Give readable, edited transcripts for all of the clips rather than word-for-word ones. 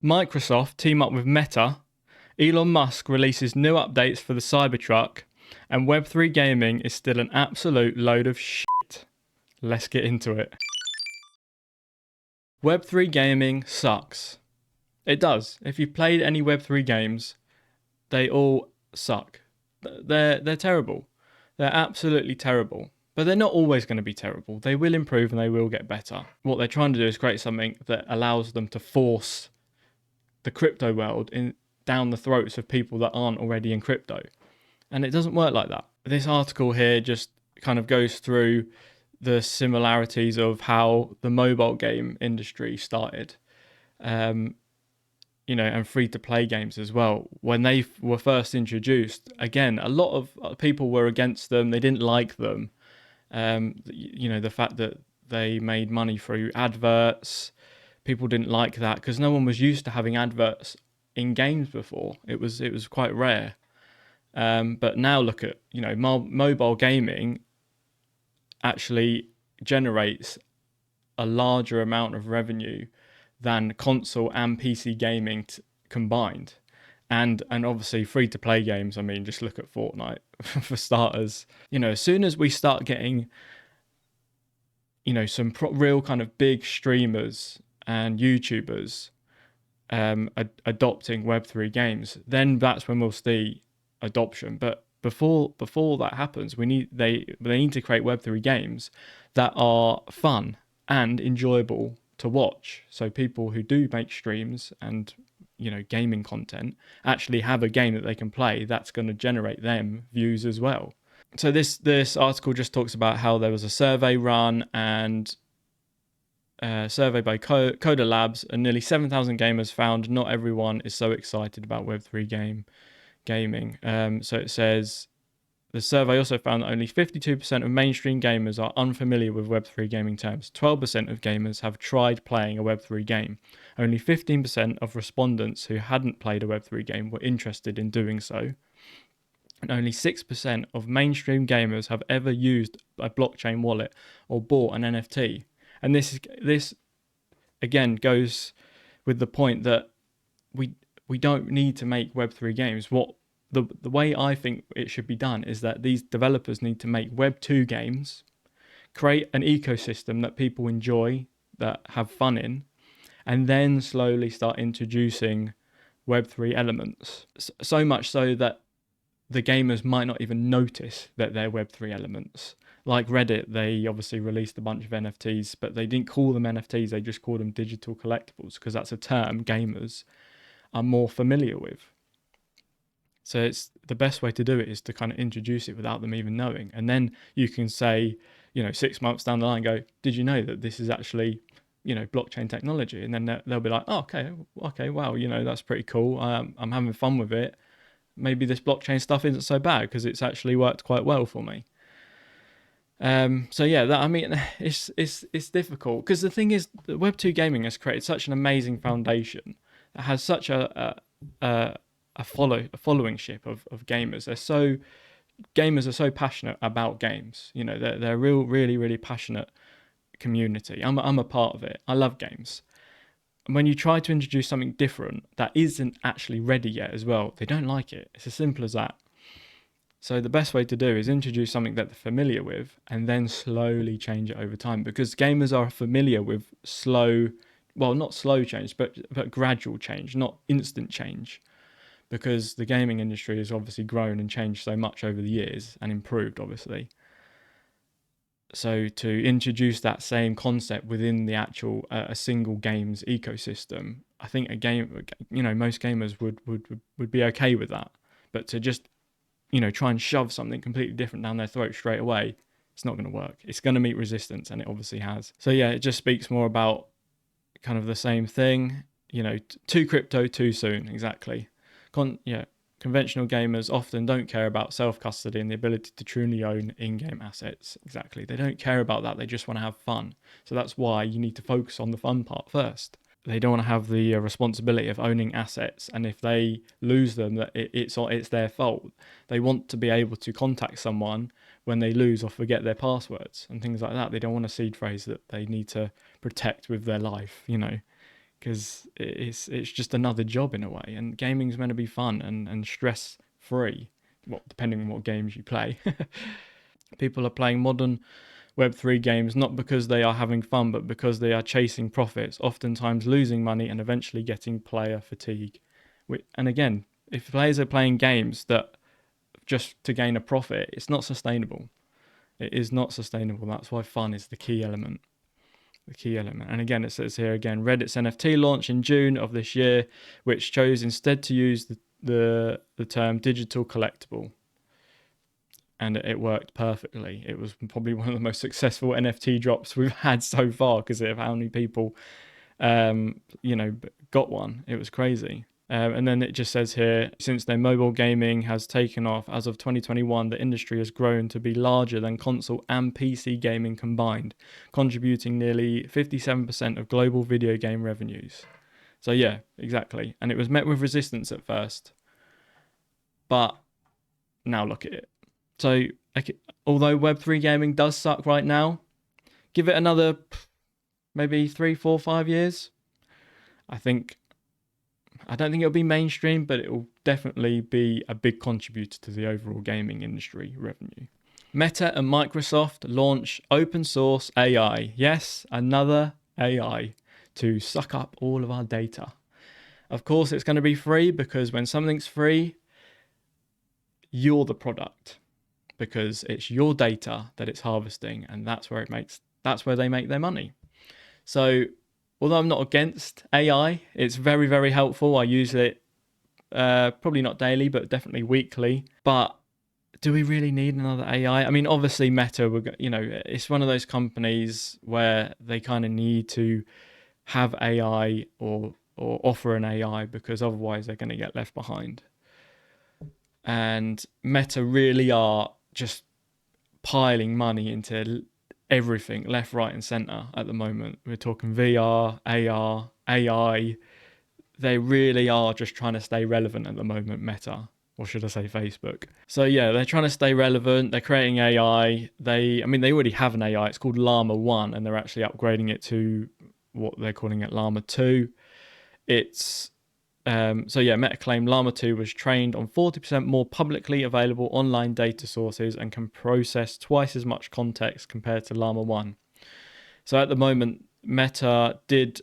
Microsoft team up with Meta, Elon Musk releases new updates for the Cybertruck, and Web3 gaming is still an absolute load of shit. Let's get into it. Web3 gaming sucks. It does. If you've played any Web3 games, they all suck. They're terrible. They're absolutely terrible. But they're not always going to be terrible. They will improve and they will get better. What they're trying to do is create something that allows them to force the crypto world down the throats of people that aren't already in crypto. And it doesn't work like that. This article here just kind of goes through the similarities of how the mobile game industry started. And free-to-play games as well. When they were first introduced, again, a lot of people were against them. They didn't like them. The fact that they made money through adverts, people didn't like that because no one was used to having adverts in games before. It was quite rare. But now look at, mobile gaming actually generates a larger amount of revenue than console and PC gaming combined. And obviously free-to-play games, I mean, just look at Fortnite for starters. As soon as we start getting, some real kind of big streamers and YouTubers adopting Web3 games, then that's when we'll see adoption. But before that happens, they need to create Web3 games that are fun and enjoyable to watch, so people who do make streams and gaming content actually have a game that they can play that's going to generate them views as well. So this article just talks about how there was a survey run and survey by Coda Labs, and nearly 7,000 gamers found not everyone is so excited about Web3 gaming. So it says the survey also found that only 52% of mainstream gamers are unfamiliar with Web3 gaming terms. 12% of gamers have tried playing a Web3 game. Only 15% of respondents who hadn't played a Web3 game were interested in doing so. And only 6% of mainstream gamers have ever used a blockchain wallet or bought an NFT. And this again goes with the point that we don't need to make Web3 games. The way I think it should be done is that these developers need to make Web2 games, create an ecosystem that people enjoy, that have fun in, and then slowly start introducing Web3 elements. So much so that the gamers might not even notice that they're Web3 elements. Like Reddit, they obviously released a bunch of NFTs, but they didn't call them NFTs, they just called them digital collectibles, because that's a term gamers are more familiar with. So it's the best way to do it is to kind of introduce it without them even knowing. And then you can say, 6 months down the line, go, did you know that this is actually, blockchain technology? And then they'll be like, oh, okay, wow, that's pretty cool. I'm having fun with it. Maybe this blockchain stuff isn't so bad because it's actually worked quite well for me. It's difficult because the thing is, Web2 gaming has created such an amazing foundation that has such a followingship of gamers. Gamers are so passionate about games. They're a really passionate community. I'm a part of it. I love games. And when you try to introduce something different that isn't actually ready yet as well, they don't like it. It's as simple as that. So the best way to do is introduce something that they're familiar with and then slowly change it over time, because gamers are familiar with not slow change, but gradual change, not instant change, because the gaming industry has obviously grown and changed so much over the years and improved, obviously. So to introduce that same concept within the actual a single game's ecosystem, I think most gamers would be okay with that. But to just try and shove something completely different down their throat straight away, it's not going to work. It's going to meet resistance, and it obviously has. So yeah, it just speaks more about kind of the same thing. Too crypto too soon, exactly. Conventional gamers often don't care about self-custody and the ability to truly own in-game assets. Exactly. They don't care about that. They just want to have fun. So that's why you need to focus on the fun part first. They don't want to have the responsibility of owning assets, and if they lose them, that it's their fault. They want to be able to contact someone when they lose or forget their passwords and things like that. They don't want a seed phrase that they need to protect with their life, because it's just another job in a way, and gaming's meant to be fun and stress free. Well, depending on what games you play. People are playing modern Web3 games not because they are having fun, but because they are chasing profits, oftentimes losing money and eventually getting player fatigue. And again, if players are playing games that just to gain a profit, it's not sustainable. It is not sustainable. That's why fun is the key element. The key element. And again, it says here again, Reddit's NFT launch in June of this year, which chose instead to use the term digital collectible. And it worked perfectly. It was probably one of the most successful NFT drops we've had so far because of how many people, got one. It was crazy. And then it just says here, since their mobile gaming has taken off, as of 2021, the industry has grown to be larger than console and PC gaming combined, contributing nearly 57% of global video game revenues. So yeah, exactly. And it was met with resistance at first. But now look at it. So although Web3 gaming does suck right now, give it another maybe 3, 4, 5 years. I don't think it'll be mainstream, but it will definitely be a big contributor to the overall gaming industry revenue. Meta and Microsoft launch open source AI. Yes, another AI to suck up all of our data. Of course, it's going to be free because when something's free, you're the product because it's your data that it's harvesting, and that's where they make their money. So although I'm not against AI, it's very, very helpful. I use it probably not daily, but definitely weekly. But do we really need another AI? I mean, obviously Meta, it's one of those companies where they kind of need to have AI or offer an AI because otherwise they're going to get left behind. And Meta really are just piling money into everything left, right and center at the moment. We're talking VR, AR, AI. They really are just trying to stay relevant at the moment, Meta, or should I say Facebook. So yeah, they're trying to stay relevant. They're creating AI. They already have an AI. It's called Llama 1 and they're actually upgrading it to what they're calling it Llama 2. Meta claimed Llama 2 was trained on 40% more publicly available online data sources and can process twice as much context compared to Llama 1. So at the moment, Meta did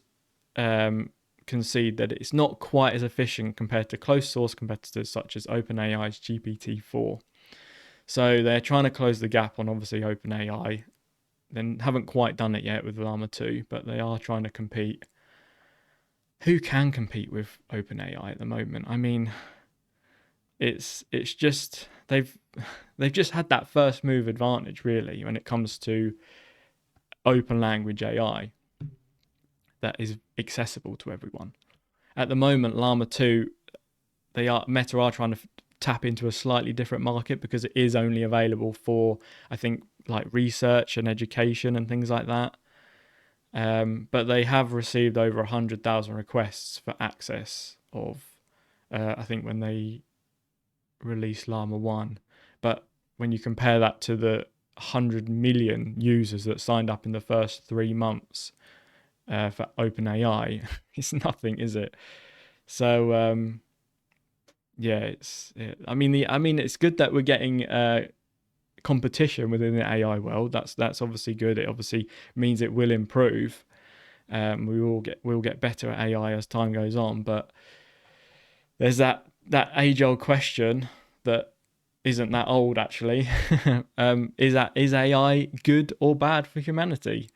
concede that it's not quite as efficient compared to closed source competitors such as OpenAI's GPT-4. So they're trying to close the gap on obviously OpenAI. They haven't quite done it yet with Llama 2, but they are trying to compete. Who can compete with OpenAI at the moment? I mean, it's just they've just had that first move advantage really when it comes to open language AI that is accessible to everyone. At the moment, Llama 2, Meta are trying to tap into a slightly different market because it is only available for, I think, like research and education and things like that. But they have received over 100,000 requests for access of, I think when they released Llama 1. But when you compare that to the 100 million users that signed up in the first 3 months for OpenAI, it's nothing, is it? So, it's good that we're getting competition within the AI world. That's obviously good. It obviously means it will improve. We'll get better at AI as time goes on. But there's that age-old question that isn't that old actually. Is AI good or bad for humanity?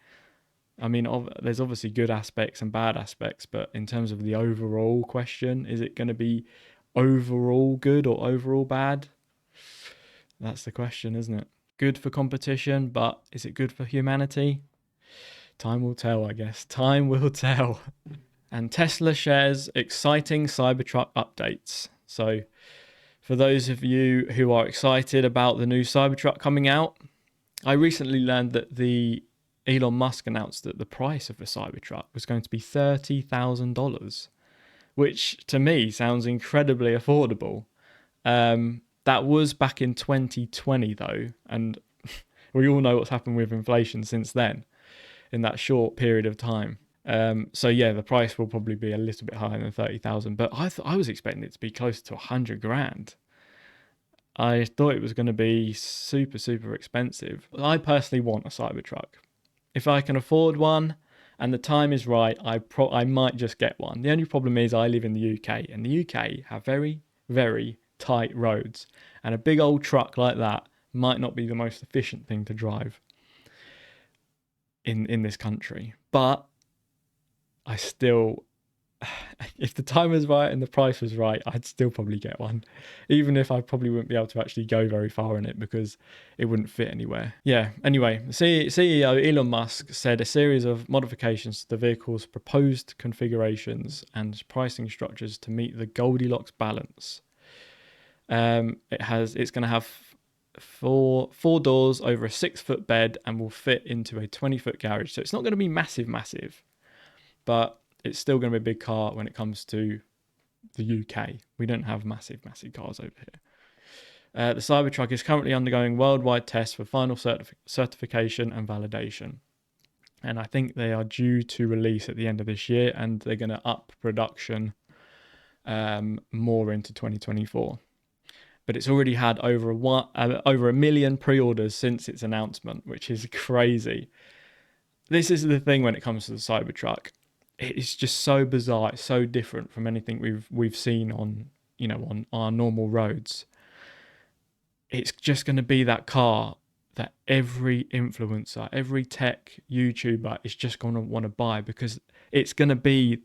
I mean, there's obviously good aspects and bad aspects, but in terms of the overall question, is it going to be overall good or overall bad? That's the question, isn't it? Good for competition, but is it good for humanity? Time will tell, I guess. Time will tell. And Tesla shares exciting Cybertruck updates. So for those of you who are excited about the new Cybertruck coming out, I recently learned that Elon Musk announced that the price of the Cybertruck was going to be $30,000, which to me sounds incredibly affordable. That was back in 2020 though, and we all know what's happened with inflation since then, in that short period of time. So yeah, the price will probably be a little bit higher than 30,000, but I was expecting it to be close to 100 grand. I thought it was going to be super, super expensive. I personally want a Cybertruck. If I can afford one and the time is right, I might just get one. The only problem is I live in the UK, and the UK have very, very tight roads, and a big old truck like that might not be the most efficient thing to drive in this country. But I still, if the time was right and the price was right, I'd still probably get one, even if I probably wouldn't be able to actually go very far in it because it wouldn't fit anywhere. Yeah, anyway, CEO Elon Musk said a series of modifications to the vehicle's proposed configurations and pricing structures to meet the Goldilocks balance. It's going to have four doors over a 6-foot bed and will fit into a 20-foot garage. So it's not going to be massive, but it's still going to be a big car when it comes to the UK. We don't have massive cars over here. The Cybertruck is currently undergoing worldwide tests for final certification and validation. And I think they are due to release at the end of this year, and they're going to up production more into 2024. But it's already had over a million pre-orders since its announcement, which is crazy. This is the thing when it comes to the Cybertruck. It's just so bizarre. It's so different from anything we've seen on our normal roads. It's just going to be that car that every influencer, every tech YouTuber is just going to want to buy, because there's going to be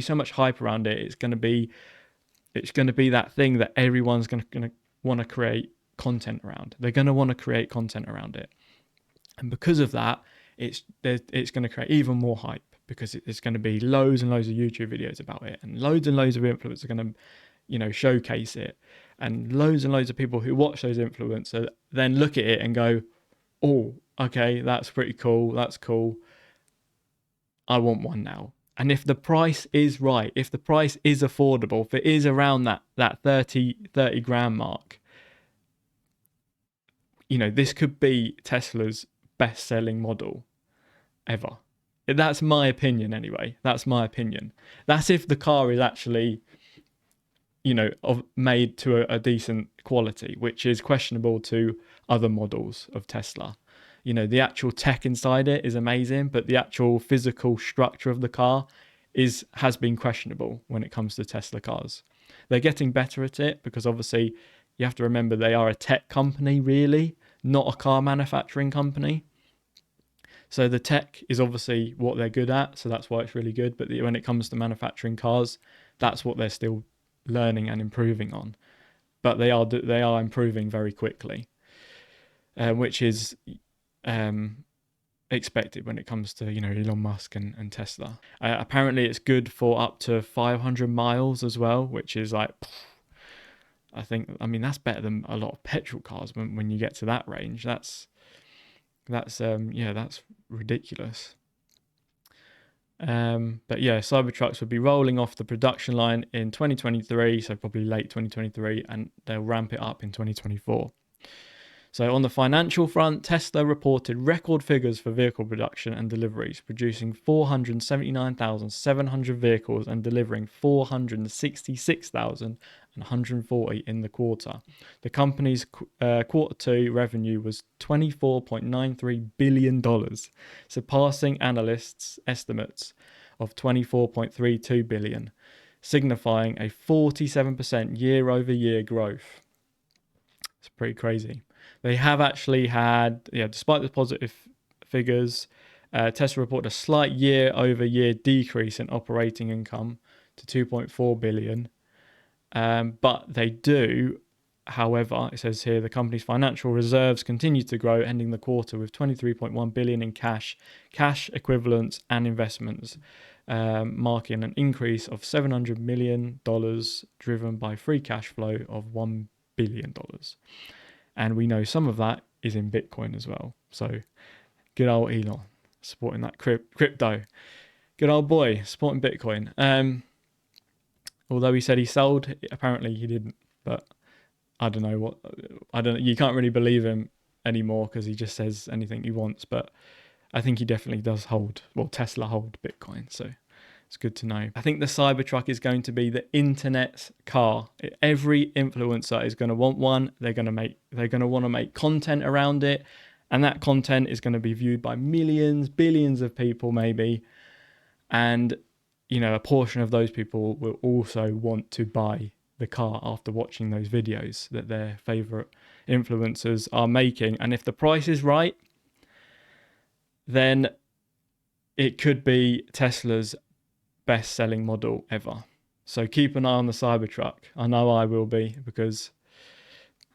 so much hype around it. It's going to be that thing that everyone's going to want to create content around. They're going to want to create content around it, and because of that, it's going to create even more hype, because it's going to be loads and loads of YouTube videos about it, and loads of influencers are going to, showcase it, and loads of people who watch those influencers then look at it and go, oh, okay, that's pretty cool. That's cool. I want one now. And if the price is right, if the price is affordable, if it is around that 30 grand mark, this could be Tesla's best-selling model ever. That's my opinion anyway. That's my opinion. That's if the car is actually, made to a decent quality, which is questionable to other models of Tesla. The actual tech inside it is amazing, but the actual physical structure of the car has been questionable when it comes to Tesla cars. They're getting better at it, because obviously you have to remember they are a tech company, really, not a car manufacturing company. So the tech is obviously what they're good at, so that's why it's really good. But when it comes to manufacturing cars, that's what they're still learning and improving on. But they are improving very quickly, which is expected when it comes to Elon Musk and Tesla. Apparently, it's good for up to 500 miles as well, which is like, that's better than a lot of petrol cars when you get to that range. That's ridiculous. But yeah, Cybertrucks will be rolling off the production line in 2023, so probably late 2023, and they'll ramp it up in 2024. So on the financial front, Tesla reported record figures for vehicle production and deliveries, producing 479,700 vehicles and delivering 466,140 in the quarter. The company's quarter 2 revenue was $24.93 billion, surpassing analysts' estimates of $24.32 billion, signifying a 47% year-over-year growth. It's pretty crazy. They have actually had, despite the positive figures, Tesla reported a slight year-over-year decrease in operating income to $2.4 billion. But they do, however, it says here, the company's financial reserves continue to grow, ending the quarter with $23.1 billion in cash equivalents and investments, marking an increase of $700 million, driven by free cash flow of $1 billion. And we know some of that is in Bitcoin as well. So good old Elon supporting that crypto. Good old boy supporting Bitcoin. Although he said he sold, apparently he didn't. But I don't know. You can't really believe him anymore, because he just says anything he wants. But I think he definitely does hold, well, Tesla hold Bitcoin. So it's good to know. I think the Cybertruck is going to be the internet's car. Every influencer is going to want one. They're going to want to make content around it. And that content is going to be viewed by millions, billions of people maybe. And, a portion of those people will also want to buy the car after watching those videos that their favorite influencers are making. And if the price is right, then it could be Tesla's best-selling model ever. So keep an eye on the Cybertruck. I know I will be, because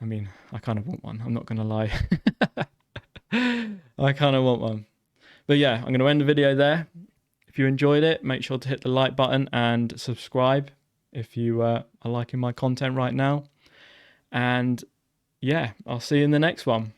I kind of want one. I'm not going to lie. I kind of want one. But yeah, I'm going to end the video there. If you enjoyed it, make sure to hit the like button and subscribe if you are liking my content right now. And yeah, I'll see you in the next one.